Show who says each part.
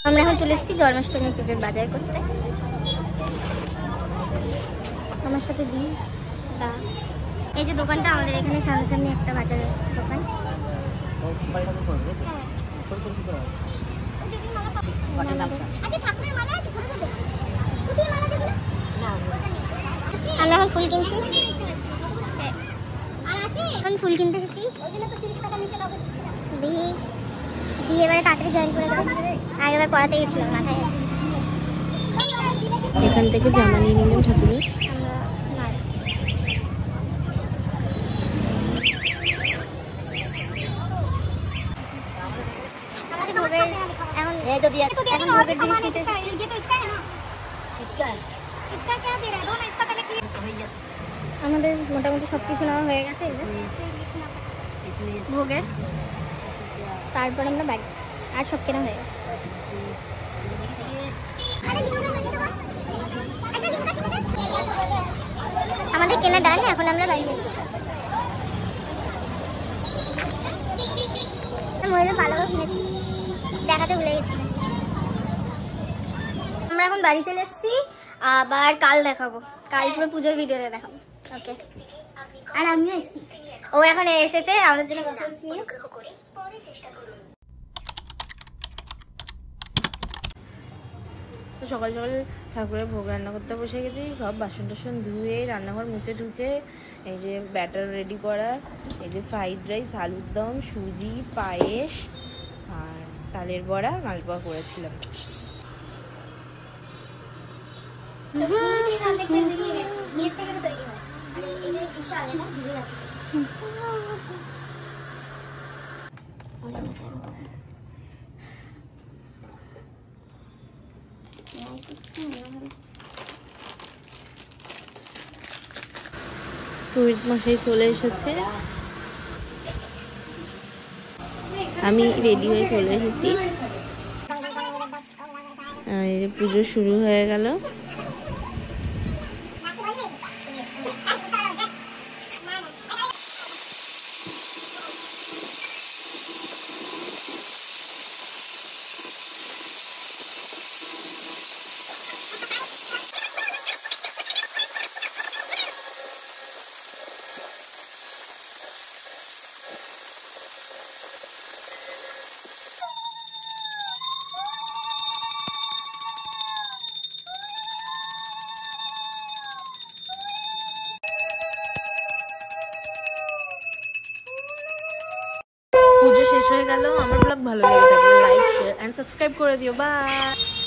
Speaker 1: আমরা এখন চলে এসেছি জন্মাষ্টমী পুজোর বাজার করতে। আমার সাথে দিই দা। এই যে দোকানটা আমাদের এখানে সামনাসামনি একটা বাজারের দোকান। আমরা এখন ফুল কিনছি, এখন ফুল কিনতে এসেছি। দিয়ে এবারে তাড়াতাড়ি জয়েন করে দেবো। আগেবার পড়াতে গেছিলাম, মাথায় আছে।
Speaker 2: এখান থেকে জামা নিয়ে নিলাম ঠাকুরের।
Speaker 1: আমাদের মোটামুটি সবকিছু নেওয়া হয়ে গেছে ভোগের, তারপর আমরা বাড়ি আর সব কেনা হয়ে গেছে। আমাদের কেনা ডান, এখন আমরা বাড়ি যাচ্ছি। ময়ূরের পালকও কিনেছি, দেখাতে ভুলে গেছি। আমরা এখন বাড়ি চলে এসেছি, আবার কাল দেখাবো। কাল পুরো পুজোর ভিডিওতে দেখাবো। ওকে, আর আমিও এসেছি। ও এখন এসেছে আমাদের জন্য কথা নিয়ে।
Speaker 2: তো সকাল সকাল ঠাকুরের ভোগ রান্না করতে বসে গেছি। সব বাসন টাসন ধুয়ে রান্নাঘর মুছে টুছে, এই যে ব্যাটার রেডি করা, এই যে ফ্রাইড রাইস, আলুর দম, সুজি, পায়েস আর তালের বড়া, মালপোয়া করেছিলাম। পুরোহিত মশাই চলে এসেছে, আমি রেডি হয়ে চলে এসেছি। এই যে পুজো শুরু হয়ে গেল। পুজো শেষ হয়ে গেল। আমার ব্লগ ভালো লেগে থাকলে লাইক, শেয়ার এন্ড সাবস্ক্রাইব করে দিও। বাই।